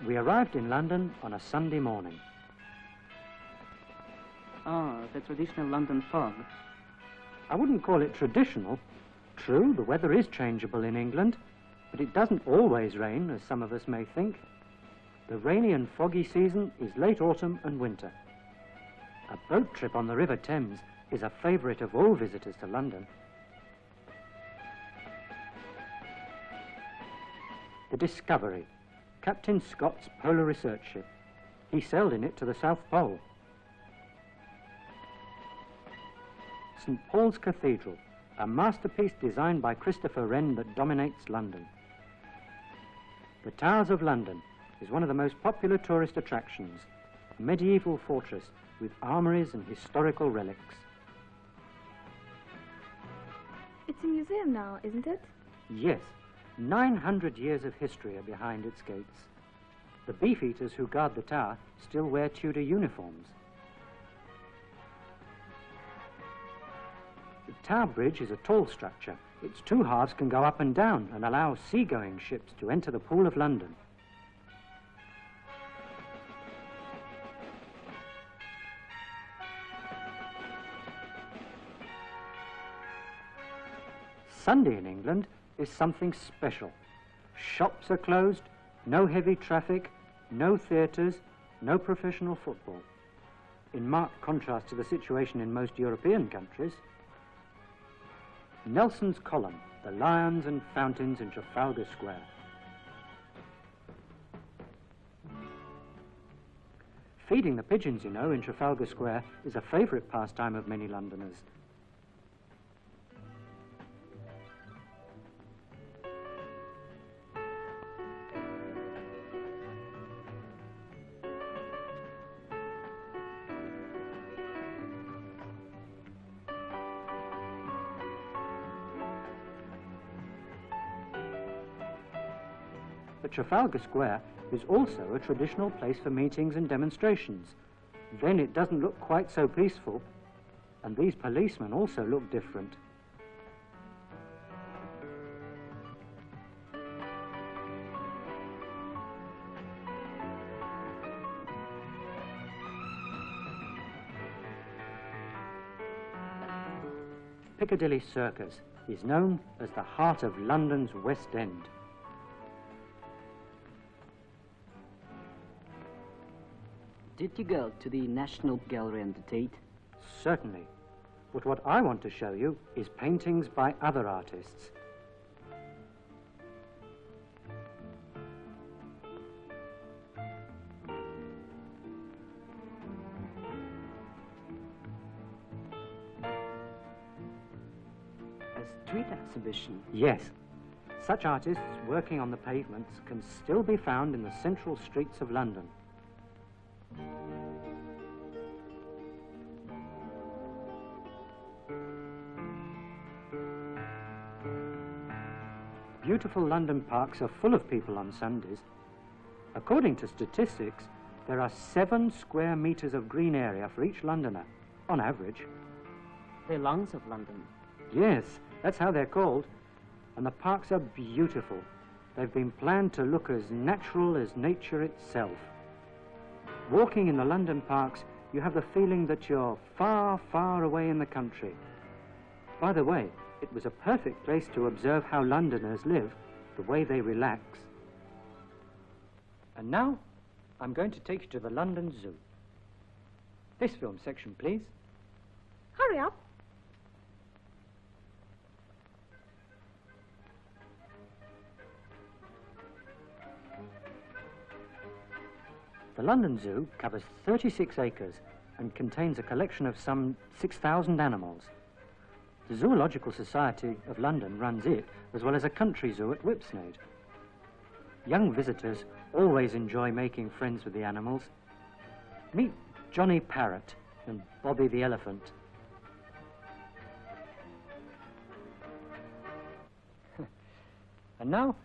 We arrived in London on a Sunday morning. Ah, the traditional London fog. I wouldn't call it traditional. True, the weather is changeable in England, but it doesn't always rain, as some of us may think. The rainy and foggy season is late autumn and winter. A boat trip on the River Thames is a favourite of all visitors to London. The Discovery, Captain Scott's polar research ship. He sailed in it to the South Pole. St. Paul's Cathedral, a masterpiece designed by Christopher Wren that dominates London. The Towers of London is one of the most popular tourist attractions, a medieval fortress with armories and historical relics. It's a museum now, isn't it? Yes, 900 years of history are behind its gates. The beefeaters who guard the tower still wear Tudor uniforms. The Tower Bridge is a tall structure. Its two halves can go up and down and allow seagoing ships to enter the Pool of London. Sunday in England is something special. Shops are closed, no heavy traffic, no theatres, no professional football. In marked contrast to the situation in most European countries. Nelson's Column, the lions and fountains in Trafalgar Square. Feeding the pigeons, you know, in Trafalgar Square is a favourite pastime of many Londoners. But Trafalgar Square is also a traditional place for meetings and demonstrations. Then it doesn't look quite so peaceful, and these policemen also look different. Piccadilly Circus is known as the heart of London's West End. Did you go to the National Gallery and the Tate? Certainly. But what I want to show you is paintings by other artists. A street exhibition? Yes. Such artists working on the pavements can still be found in the central streets of London. Beautiful London parks are full of people on Sundays. According to statistics, there are 7 square metres of green area for each Londoner, on average. The lungs of London. Yes, that's how they're called. And the parks are beautiful. They've been planned to look as natural as nature itself. Walking in the London parks, you have the feeling that you're far, far away in the country. By the way, it was a perfect place to observe how Londoners live, the way they relax. And now, I'm going to take you to the London Zoo. This film section, please. Hurry up. The London Zoo covers 36 acres and contains a collection of some 6,000 animals. The Zoological Society of London runs it, as well as a country zoo at Whipsnade. Young visitors always enjoy making friends with the animals. Meet Johnny Parrot and Bobby the Elephant. And now,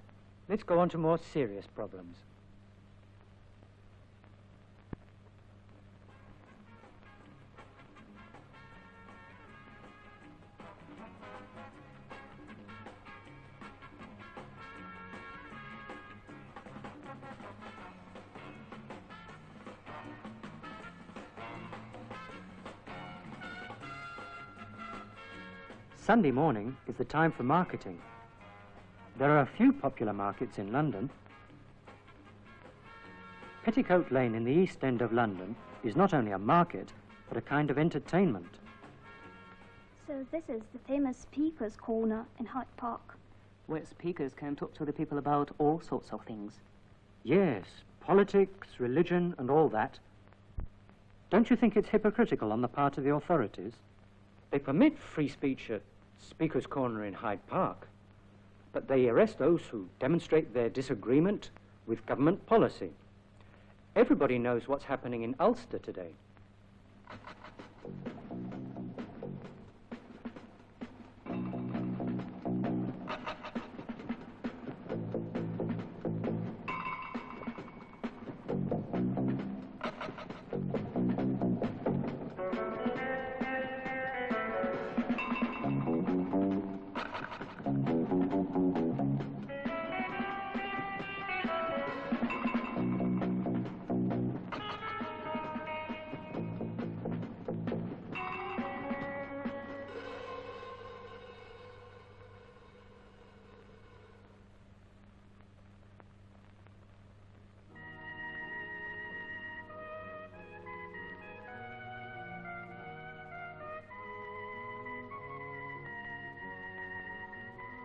let's go on to more serious problems. Sunday morning is the time for marketing. There are a few popular markets in London. Petticoat Lane in the East End of London is not only a market, but a kind of entertainment. So this is the famous Speaker's Corner in Hyde Park. Where speakers can talk to the people about all sorts of things. Yes, politics, religion, and all that. Don't you think it's hypocritical on the part of the authorities? They permit free speech at Speaker's Corner in Hyde Park, but they arrest those who demonstrate their disagreement with government policy. Everybody knows what's happening in Ulster today.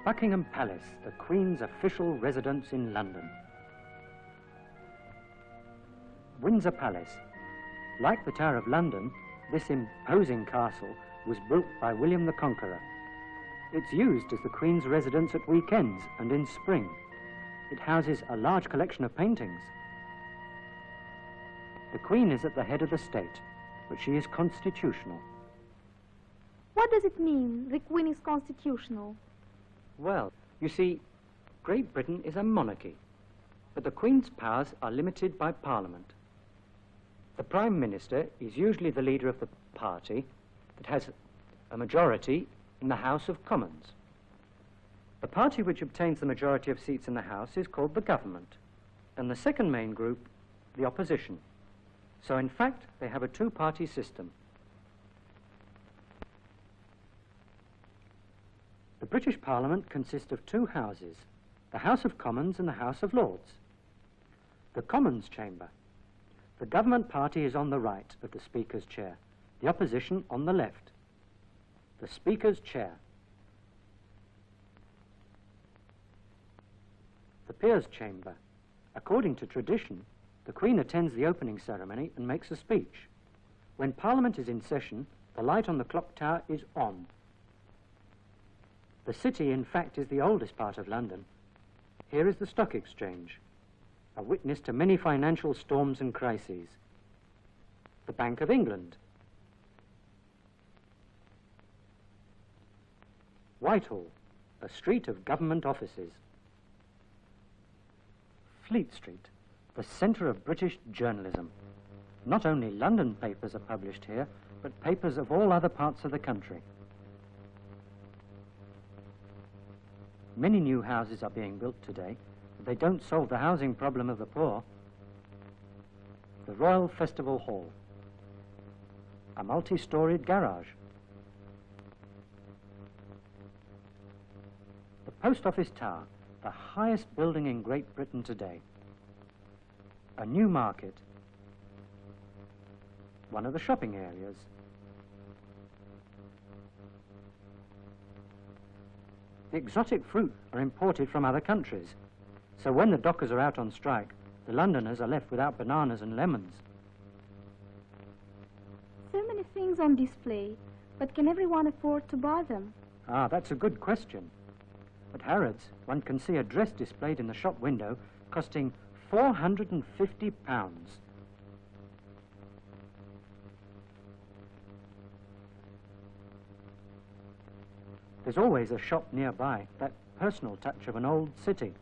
Buckingham Palace, the Queen's official residence in London. Windsor Palace. Like the Tower of London, this imposing castle was built by William the Conqueror. It's used as the Queen's residence at weekends and in spring. It houses a large collection of paintings. The Queen is at the head of the state, but she is constitutional. What does it mean, the Queen is constitutional? Well, you see, Great Britain is a monarchy, but the Queen's powers are limited by Parliament. The Prime Minister is usually the leader of the party that has a majority in the House of Commons. The party which obtains the majority of seats in the House is called the government, and the second main group, the opposition. So in fact, they have a two-party system. The British Parliament consists of two houses, the House of Commons and the House of Lords. The Commons chamber. The government party is on the right of the Speaker's chair, the opposition on the left. The Speaker's chair. The Peers' chamber. According to tradition, the Queen attends the opening ceremony and makes a speech. When Parliament is in session, the light on the clock tower is on. The city, in fact, is the oldest part of London. Here is the Stock Exchange, a witness to many financial storms and crises. The Bank of England. Whitehall, a street of government offices. Fleet Street, the centre of British journalism. Not only London papers are published here, but papers of all other parts of the country. Many new houses are being built today, but they don't solve the housing problem of the poor. The Royal Festival Hall, a multi-storied garage. The Post Office Tower, the highest building in Great Britain today. A new market, one of the shopping areas. The exotic fruit are imported from other countries, so when the dockers are out on strike, the Londoners are left without bananas and lemons. So many things on display, but can everyone afford to buy them? Ah, that's a good question. At Harrods, one can see a dress displayed in the shop window costing £450. There's always a shop nearby, that personal touch of an old city.